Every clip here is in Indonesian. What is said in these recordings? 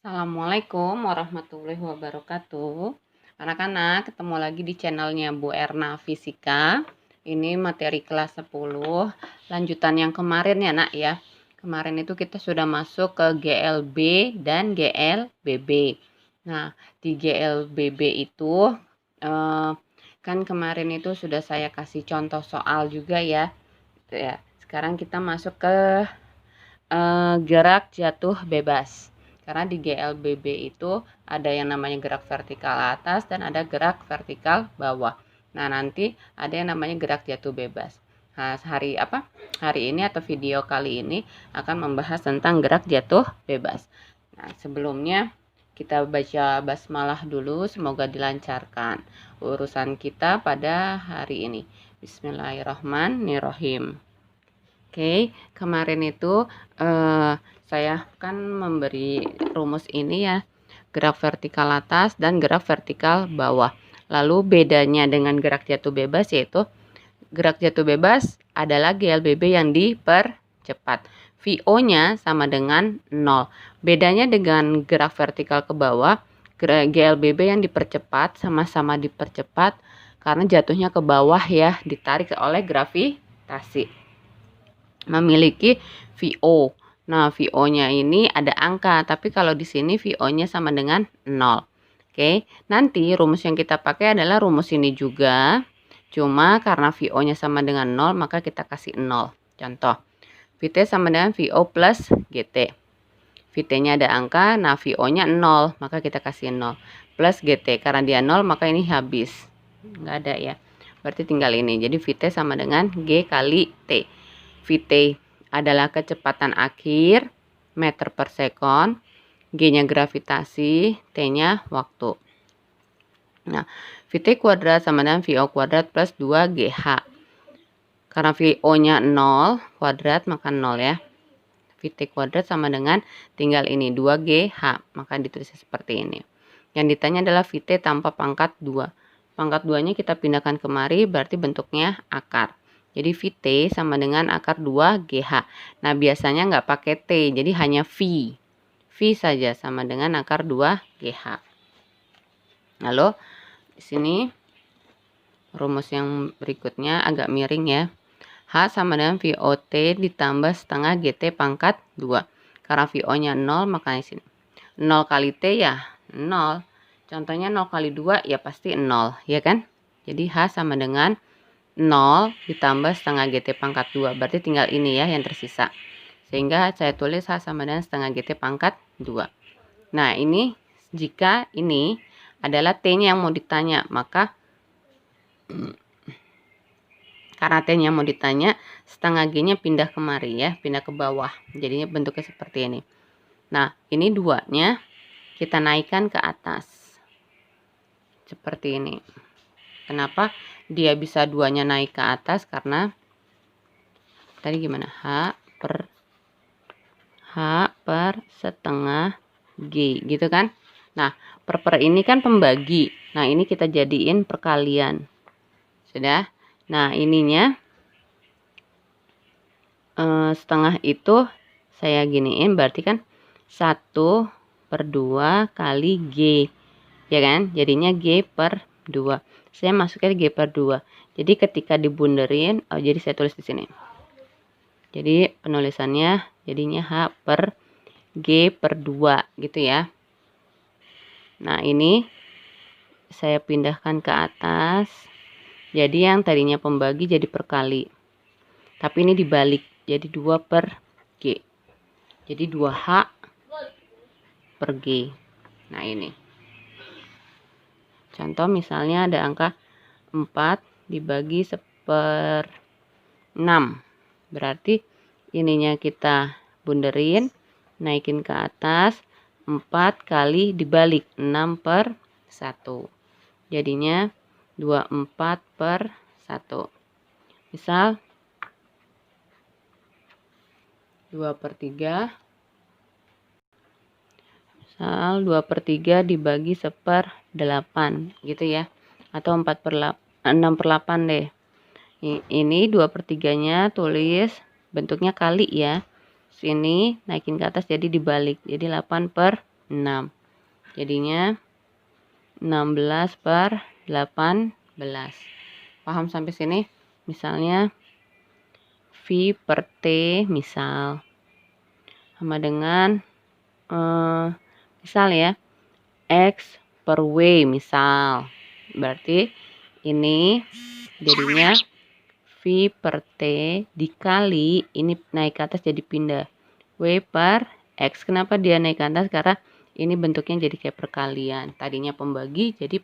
Assalamualaikum warahmatullahi wabarakatuh. Anak-anak, ketemu lagi di channelnya Bu Erna Fisika. Ini materi kelas 10, lanjutan yang kemarin ya nak ya. Kemarin itu kita sudah masuk ke GLB dan GLBB. Nah, di GLBB itu kan kemarin itu sudah saya kasih contoh soal juga ya. Sekarang kita masuk ke gerak jatuh bebas. Karena di GLBB itu ada yang namanya gerak vertikal atas dan ada gerak vertikal bawah. Nah, nanti ada yang namanya gerak jatuh bebas. Nah, hari ini atau video kali ini akan membahas tentang gerak jatuh bebas. Nah, sebelumnya kita baca basmalah dulu, semoga dilancarkan urusan kita pada hari ini. Bismillahirrahmanirrahim. Oke, kemarin itu saya kan memberi rumus ini ya, gerak vertikal atas dan gerak vertikal bawah. Lalu bedanya dengan gerak jatuh bebas yaitu gerak jatuh bebas adalah GLBB yang dipercepat. VO-nya sama dengan 0. Bedanya dengan gerak vertikal ke bawah, GLBB yang dipercepat sama-sama dipercepat karena jatuhnya ke bawah ya, ditarik oleh gravitasi. Memiliki VO. Nah, VO-nya ini ada angka, tapi kalau di sini VO-nya sama dengan 0. Oke, nanti rumus yang kita pakai adalah rumus ini juga. Cuma karena VO-nya sama dengan 0, maka kita kasih 0. Contoh, VT sama dengan VO plus GT. VT-nya ada angka, nah VO-nya 0, maka kita kasih 0. Plus GT, karena dia 0, maka ini habis. Nggak ada ya. Berarti tinggal ini. Jadi VT sama dengan G kali T. VT adalah kecepatan akhir meter per sekon, G-nya gravitasi, T-nya waktu. Nah, VT kuadrat sama dengan VO kuadrat plus 2GH. Karena VO-nya 0 kuadrat maka 0 ya. VT kuadrat sama dengan tinggal ini 2GH, maka ditulisnya seperti ini. Yang ditanya adalah VT tanpa pangkat 2. Pangkat 2-nya kita pindahkan kemari, berarti bentuknya akar. Jadi VT sama dengan akar 2GH. Nah, biasanya nggak pakai T, jadi hanya V. V saja sama dengan akar 2GH. Lalu, di sini rumus yang berikutnya agak miring ya. H sama dengan VOT ditambah setengah GT pangkat 2. Karena VO-nya 0, maka di sini 0 kali T ya 0. Contohnya 0 kali 2 ya pasti 0, ya kan? Jadi H sama dengan 0 ditambah setengah GT pangkat 2. Berarti tinggal ini ya yang tersisa. Sehingga saya tulis H sama dengan setengah GT pangkat 2. Nah, ini jika ini adalah T-nya yang mau ditanya, maka karena T-nya mau ditanya, setengah G-nya pindah kemari ya, pindah ke bawah. Jadinya bentuknya seperti ini. Nah, ini 2-nya kita naikkan ke atas. Seperti ini. Kenapa dia bisa 2-nya naik ke atas? Karena tadi gimana? H per setengah G, gitu kan? Nah, per ini kan pembagi. Nah, ini kita jadiin perkalian. Sudah? Nah, ininya setengah itu saya giniin, berarti kan 1/2 kali G. Ya kan? Jadinya G per 2. Saya masuknya G per 2. Jadi ketika dibunderin, jadi saya tulis di sini. Jadi penulisannya jadinya H per G per 2 gitu ya. Nah, ini saya pindahkan ke atas. Jadi yang tadinya pembagi jadi perkali. Tapi ini dibalik. Jadi 2 per G. Jadi 2H per G. Nah, ini. Contoh misalnya ada angka 4 dibagi 1/6. Berarti ininya kita bunderin, naikin ke atas, 4 kali dibalik 6/1. Jadinya 24/1. Misal 2/3. Misal 2/3 dibagi 1/8 gitu ya. Atau 6/8 deh. Ini 2/3-nya tulis bentuknya kali ya. Sini naikin ke atas jadi dibalik. Jadi 8/6. 6. Jadinya 16/18. Paham sampai sini? Misalnya V per T misal sama dengan misal ya X per W misal. Berarti ini jadinya V per T dikali ini naik ke atas jadi pindah W per X. Kenapa dia naik ke atas? Karena ini bentuknya jadi kayak perkalian. Tadinya pembagi jadi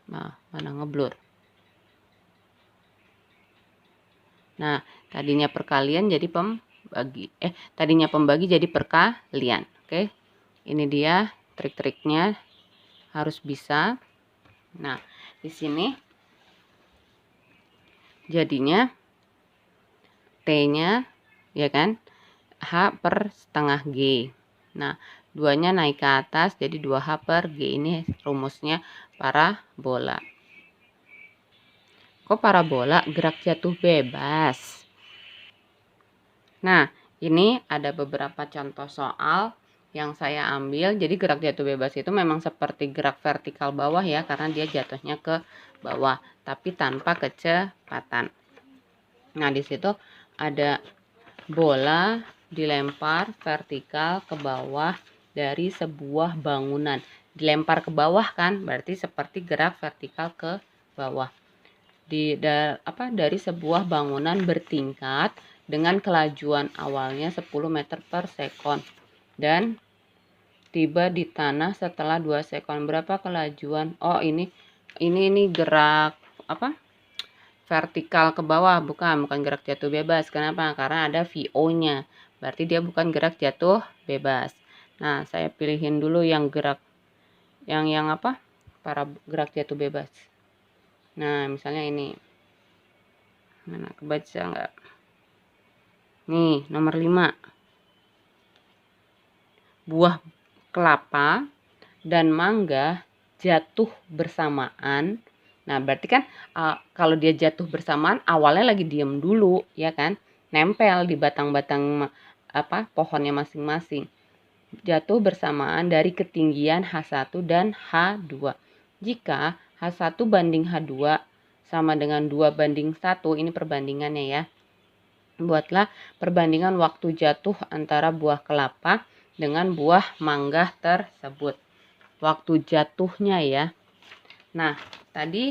mana ngeblur. Nah, tadinya perkalian jadi pembagi. Tadinya pembagi jadi perkalian. Oke. Ini dia trik-triknya, harus bisa. Nah, di sini jadinya T-nya ya kan H per setengah G. Nah, 2-nya naik ke atas jadi 2H per G. Ini rumusnya parabola. Kok parabola? Gerak jatuh bebas. Nah, ini ada beberapa contoh soal yang saya ambil. Jadi gerak jatuh bebas itu memang seperti gerak vertikal bawah ya, karena dia jatuhnya ke bawah, tapi tanpa kecepatan. Nah, di situ ada bola dilempar vertikal ke bawah dari sebuah bangunan. Dilempar ke bawah kan, berarti seperti gerak vertikal ke bawah. Dari sebuah bangunan bertingkat dengan kelajuan awalnya 10 meter per sekon dan tiba di tanah setelah 2 sekon. Berapa kelajuan? Oh, ini gerak vertikal ke bawah, bukan gerak jatuh bebas. Kenapa? Karena ada VO-nya. Berarti dia bukan gerak jatuh bebas. Nah, saya pilihin dulu yang gerak para gerak jatuh bebas. Nah, misalnya ini. Mana kebaca enggak? Nih, nomor 5. Buah kelapa dan mangga jatuh bersamaan. Nah, berarti kan kalau dia jatuh bersamaan awalnya lagi diem dulu, ya kan? Nempel di batang-batang pohonnya masing-masing. Jatuh bersamaan dari ketinggian H1 dan H2. Jika H1 banding H2 sama dengan 2:1, ini perbandingannya ya. Buatlah perbandingan waktu jatuh antara buah kelapa dengan buah mangga tersebut. Waktu jatuhnya ya. Nah, tadi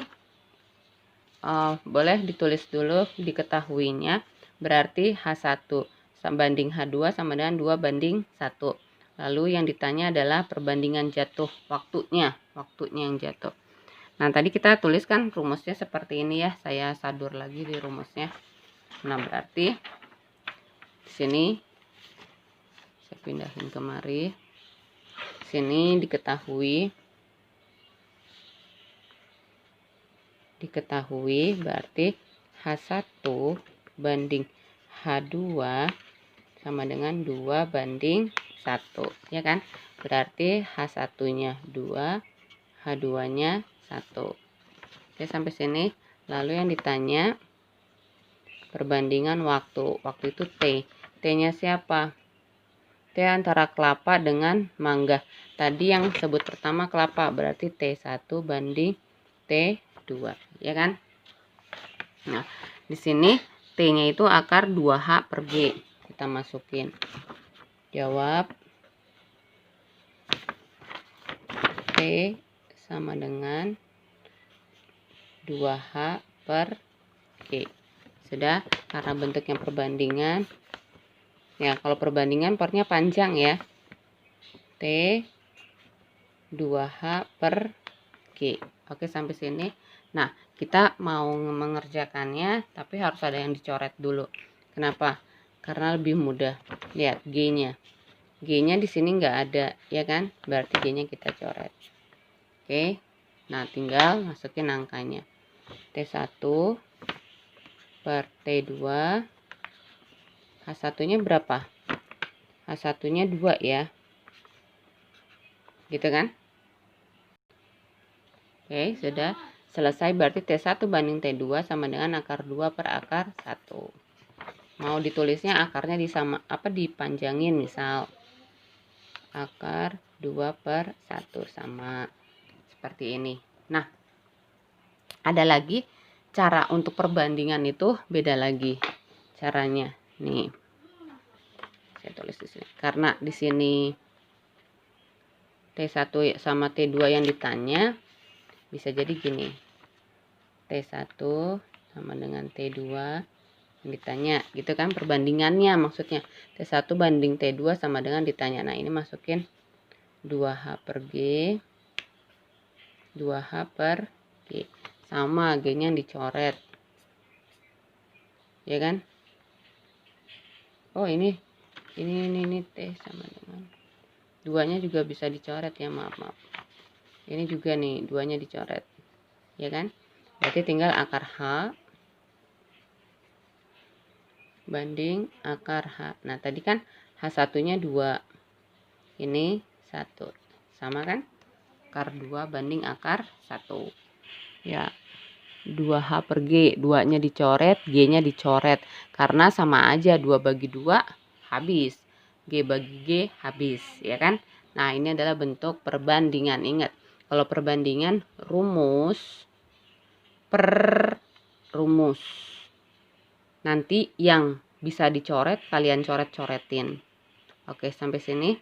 boleh ditulis dulu diketahuinya. Berarti H1 banding H2 sama dengan 2:1. Lalu yang ditanya adalah perbandingan jatuh waktunya yang jatuh. Nah, tadi kita tuliskan rumusnya seperti ini ya. Saya sadur lagi di rumusnya. Nah, berarti di sini saya pindahin kemari. Sini diketahui berarti H1 banding H2 sama dengan 2:1, ya kan? Berarti H1-nya 2, H2-nya 1. Oke, sampai sini. Lalu yang ditanya perbandingan waktu. Waktu itu T. T-nya siapa? T antara kelapa dengan mangga. Tadi yang sebut pertama kelapa, berarti T1 banding T2, ya kan? Nah, di sini T-nya itu akar 2H per G. Kita masukin. Jawab T sama dengan 2H per G. Sudah, karena bentuknya perbandingan. Ya, kalau perbandingan partnya panjang ya. T 2H per G. Oke, sampai sini. Nah, kita mau mengerjakannya, tapi harus ada yang dicoret dulu. Kenapa? Karena lebih mudah. Lihat G-nya. G-nya di sini nggak ada, ya kan? Berarti G-nya kita coret. Oke. Nah, tinggal masukin angkanya. T1 per T2. H1-nya berapa? H1-nya 2 ya. Gitu kan? Oke, sudah selesai. Berarti T1 banding T2 sama dengan akar 2 per akar 1. Mau ditulisnya akarnya dipanjangin misal. akar 2/1 sama seperti ini. Nah, ada lagi cara untuk perbandingan itu beda lagi caranya. Nih, saya tulis di sini. Karena di sini T1 sama T2 yang ditanya, bisa jadi gini. T1 sama dengan T2 yang ditanya, gitu kan perbandingannya maksudnya. T1 banding T2 sama dengan ditanya. Nah, ini masukin 2H/G 2H/G sama G-nya dicoret. Ya kan? Oh, ini T sama dengan 2-nya juga bisa dicoret ya, maaf. Ini juga nih 2-nya dicoret. Ya kan? Berarti tinggal akar H banding akar H. Nah, tadi kan H1-nya 2. Ini 1. Sama kan? Akar 2 banding akar 1. Ya. 2H/G, 2-nya dicoret, G-nya dicoret. Karena sama aja, 2 bagi 2 habis. G bagi G habis, ya kan? Nah, ini adalah bentuk perbandingan. Ingat, kalau perbandingan rumus per rumus. Nanti yang bisa dicoret, kalian coret-coretin. Oke, sampai sini.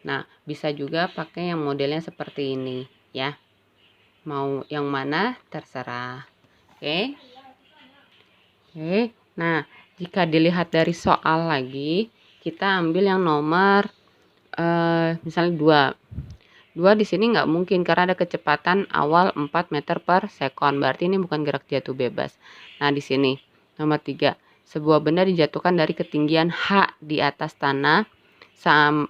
Nah, bisa juga pakai yang modelnya seperti ini, ya. Mau yang mana terserah. Oke. Nah, jika dilihat dari soal lagi, kita ambil yang nomor misalnya 2. 2 di sini nggak mungkin karena ada kecepatan awal 4 meter per sekon. Berarti ini bukan gerak jatuh bebas. Nah, di sini nomor 3. Sebuah benda dijatuhkan dari ketinggian H di atas tanah.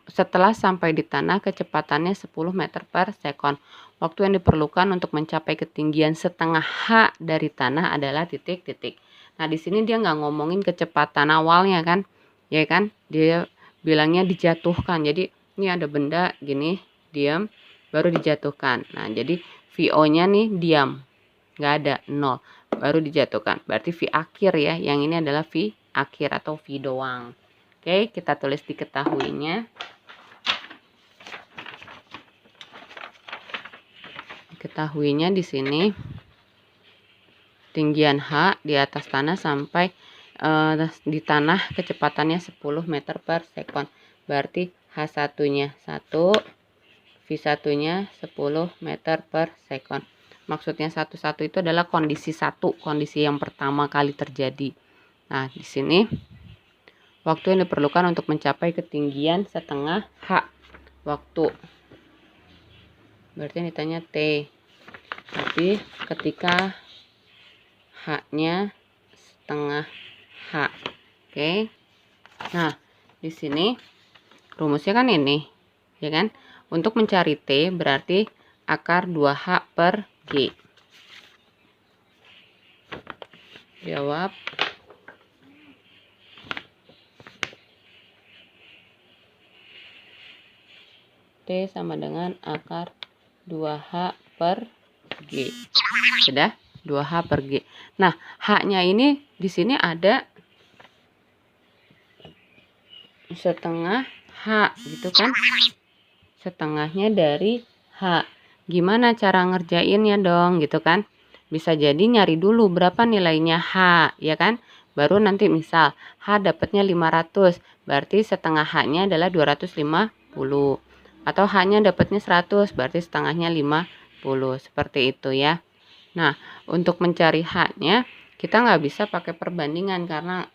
Setelah sampai di tanah, kecepatannya 10 meter per sekon. Waktu yang diperlukan untuk mencapai ketinggian setengah H dari tanah adalah titik-titik. Nah, di sini dia nggak ngomongin kecepatan awalnya kan, ya kan? Dia bilangnya dijatuhkan. Jadi ini ada benda gini, diam, baru dijatuhkan. Nah, jadi VO-nya nih diam, nggak ada, 0, baru dijatuhkan. Berarti V akhir ya. Yang ini adalah V akhir atau V doang. Oke, kita tulis diketahuinya. Diketahuinya di sini tinggian H di atas tanah sampai di tanah kecepatannya 10 meter per sekon. Berarti H1-nya 1, V1-nya 10 meter per sekon. Maksudnya 1 itu adalah kondisi 1, kondisi yang pertama kali terjadi. Nah, di sini waktu yang diperlukan untuk mencapai ketinggian setengah H. Waktu. Berarti ini ditanya T. Tapi ketika H-nya setengah H. Oke. Nah, di sini rumusnya kan ini, ya kan? Untuk mencari T berarti akar 2H/G. Jawab. T sama dengan akar 2H/G. Sudah? 2H/G. Nah, H-nya ini di sini ada setengah H gitu kan? Setengahnya dari H. Gimana cara ngerjainnya dong gitu kan? Bisa jadi nyari dulu berapa nilainya H, ya kan? Baru nanti misal H dapatnya 500, berarti setengah H-nya adalah 250. Atau H-nya dapatnya 100, berarti setengahnya 50. Seperti itu ya. Nah, untuk mencari H-nya kita nggak bisa pakai perbandingan karena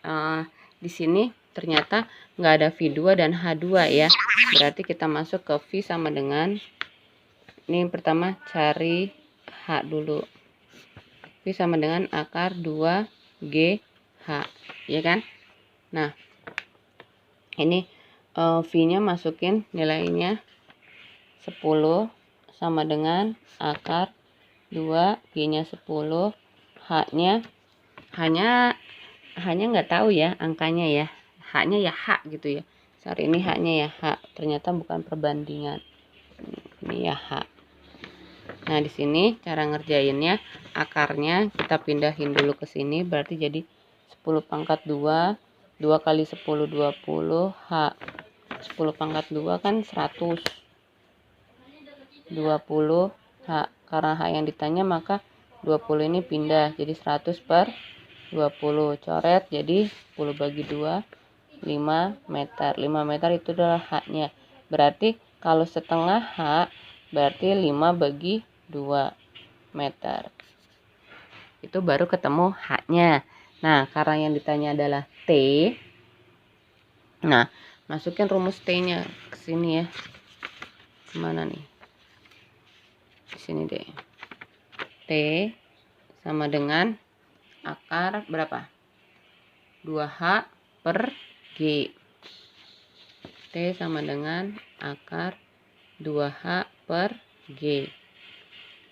di sini ternyata nggak ada V2 dan H2 ya. Berarti kita masuk ke V sama dengan, ini pertama cari H dulu. V sama dengan akar 2GH, ya kan? Nah, ini V-nya masukin nilainya 10 sama dengan akar 2, G-nya 10, H-nya hanya nggak tahu ya angkanya ya. H-nya ya H gitu ya. Sorry, ini H-nya ya H. Ternyata bukan perbandingan. Ini ya H. Nah, di sini cara ngerjainnya, akarnya kita pindahin dulu ke sini, berarti jadi 10 pangkat 2, 2 kali 10, 20, H. 10 pangkat 2 kan 100. 20 H. Karena H yang ditanya maka 20 ini pindah jadi 100 per 20. Coret jadi 10 bagi 2, 5 meter. 5 meter itu adalah H-nya. Berarti kalau setengah H berarti 5 bagi 2 meter. Itu baru ketemu H-nya. Nah, karena yang ditanya adalah T. Nah, masukin rumus T-nya ke sini ya. Kemana nih? Di sini deh. T sama dengan akar berapa? 2H per G. T sama dengan akar 2H per G.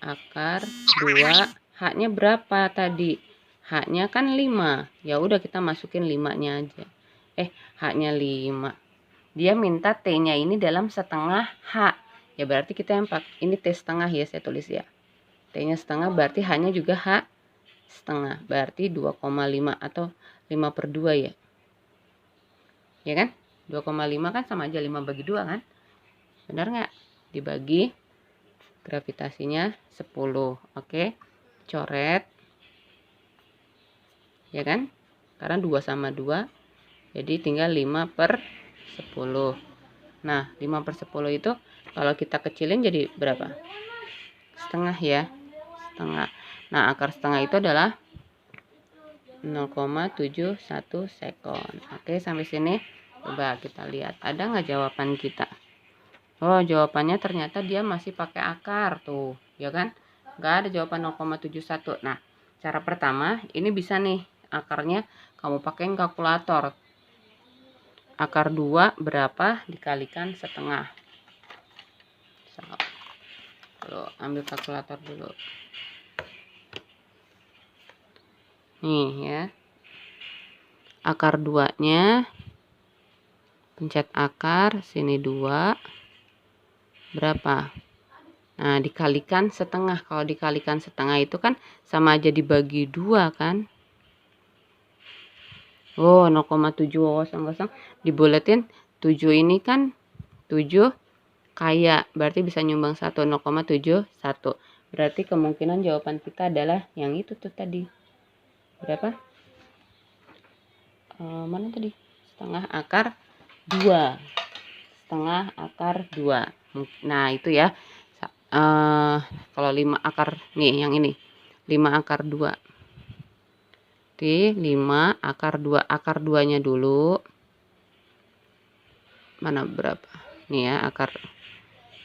Akar 2, H-nya berapa tadi? H-nya kan 5. Ya udah kita masukin 5-nya aja. H-nya 5. Dia minta T-nya ini dalam setengah H. Ya berarti kita yang ini T setengah ya, saya tulis ya. T-nya setengah berarti H-nya juga H setengah. Berarti 2,5 atau 5 per 2 ya. Ya kan? 2,5 kan sama aja 5 bagi 2 kan? Benar nggak? Dibagi gravitasinya 10. Oke. Coret. Ya kan? Karena 2 sama 2. Jadi tinggal 5 per 10. Nah, 5 per 10 itu kalau kita kecilin jadi berapa? Setengah ya. Setengah. Nah, akar setengah itu adalah 0,71 sekon. Oke, sampai sini. Coba kita lihat. Ada nggak jawaban kita? Oh, jawabannya ternyata dia masih pakai akar tuh. Ya kan? Nggak ada jawaban 0,71. Nah, cara pertama, ini bisa nih. Akarnya kamu pakai kalkulator. Akar 2 berapa dikalikan setengah. Kalau ambil kalkulator dulu. Nih ya. Akar 2-nya. Pencet akar. Sini 2. Berapa? Nah, dikalikan setengah. Kalau dikalikan setengah itu kan sama aja dibagi 2 kan. Oh, 0,700 dibuletin 7 ini kan 7 kaya, berarti bisa nyumbang 1, 0,71. Berarti kemungkinan jawaban kita adalah yang itu tuh tadi. Berapa? Mana tadi? Setengah akar 2. Setengah akar 2. Nah, itu ya. Kalau 5 akar, nih yang ini. 5 akar 2. Oke, 5 akar 2. Akar 2-nya dulu. Mana berapa? Nih ya, akar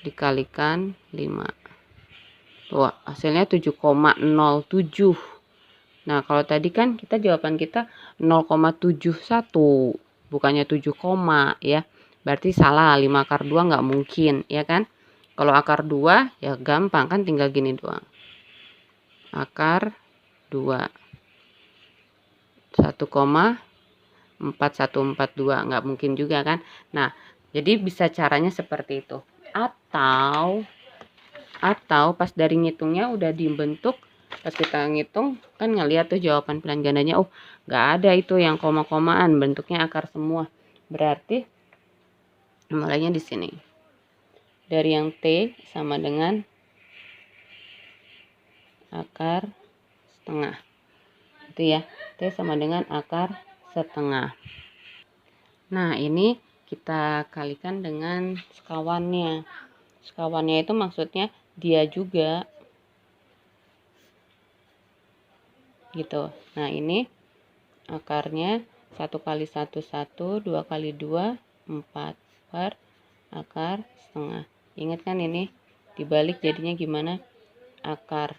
dikalikan 5. Tuh, hasilnya 7,07. Nah, kalau tadi kan jawaban kita 0,71. Bukannya 7, ya. Berarti salah, 5 akar 2 nggak mungkin, ya kan? Kalau akar 2, ya gampang kan, tinggal gini doang. Akar 2. 1,4142 nggak mungkin juga kan. Nah, jadi bisa caranya seperti itu. Atau pas dari ngitungnya udah dibentuk, pas kita ngitung kan ngeliat tuh jawaban pilihan gandanya, oh nggak ada itu yang koma-komaan, bentuknya akar semua. Berarti mulainya di sini. Dari yang T sama dengan akar setengah. Itu ya, T sama dengan akar setengah. Nah, ini kita kalikan dengan sekawannya. Sekawannya itu maksudnya dia juga. Gitu. Nah, ini akarnya 1 kali 1, 1, 2 kali 2, 4 per akar setengah. Ingat kan ini dibalik jadinya gimana? Akar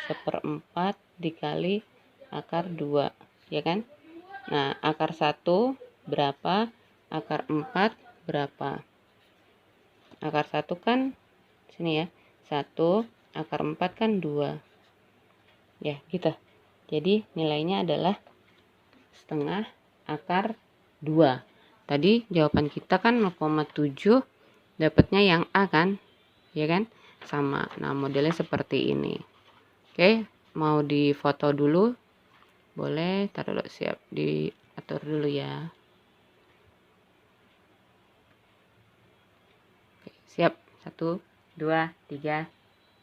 1/4 dikali akar 2, ya kan? Nah, akar 1 berapa? Akar 4 berapa? Akar 1 kan sini ya. 1, akar 4 kan 2. Ya, gitu. Jadi nilainya adalah setengah akar 2. Tadi jawaban kita kan 0,7, dapatnya yang A kan? Ya kan? Sama. Nah, modelnya seperti ini. Oke, mau difoto dulu? Boleh, taruh dulu, siap diatur dulu ya. Siap. 1, 2, 3,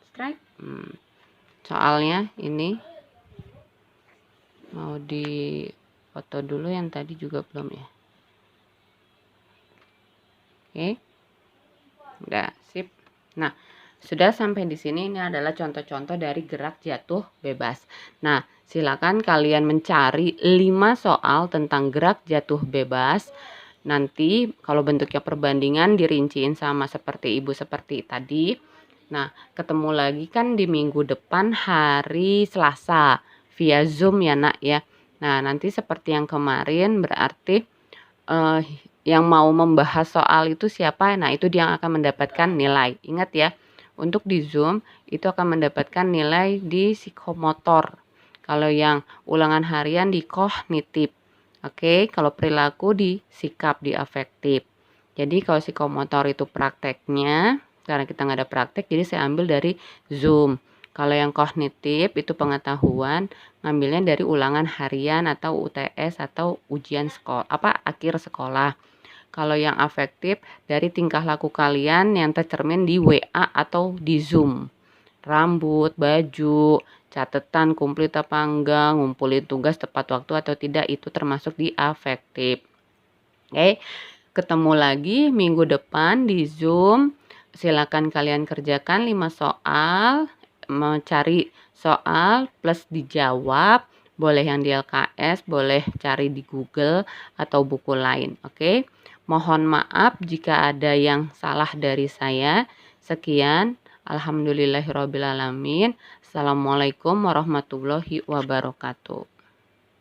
strike. Soalnya ini mau di foto dulu, yang tadi juga belum ya. Oke. Udah, sip. Nah, sudah sampai di sini, ini adalah contoh-contoh dari gerak jatuh bebas. Nah, silakan kalian mencari 5 soal tentang gerak jatuh bebas. Nanti kalau bentuknya perbandingan dirinciin sama seperti Ibu seperti tadi. Nah, ketemu lagi kan di minggu depan hari Selasa via Zoom ya Nak ya. Nah, nanti seperti yang kemarin berarti yang mau membahas soal itu siapa? Nah, itu dia yang akan mendapatkan nilai. Ingat ya, untuk di Zoom itu akan mendapatkan nilai di psikomotor. Kalau yang ulangan harian di kognitif. Oke, kalau perilaku di sikap, di afektif. Jadi kalau psikomotor itu prakteknya, karena kita nggak ada praktek, jadi saya ambil dari Zoom. Kalau yang kognitif itu pengetahuan, ngambilnya dari ulangan harian atau UTS atau ujian sekolah, akhir sekolah. Kalau yang afektif dari tingkah laku kalian yang tercermin di WA atau di Zoom. Rambut, baju, catatan komplit apa enggak, ngumpulin tugas tepat waktu atau tidak, itu termasuk di afektif. Oke, ketemu lagi minggu depan di Zoom. Silakan kalian kerjakan 5 soal, mencari soal plus dijawab. Boleh yang di LKS, boleh cari di Google atau buku lain. Oke, mohon maaf jika ada yang salah dari saya. Sekian. Alhamdulillahirrabbilalamin. Assalamualaikum warahmatullahi wabarakatuh.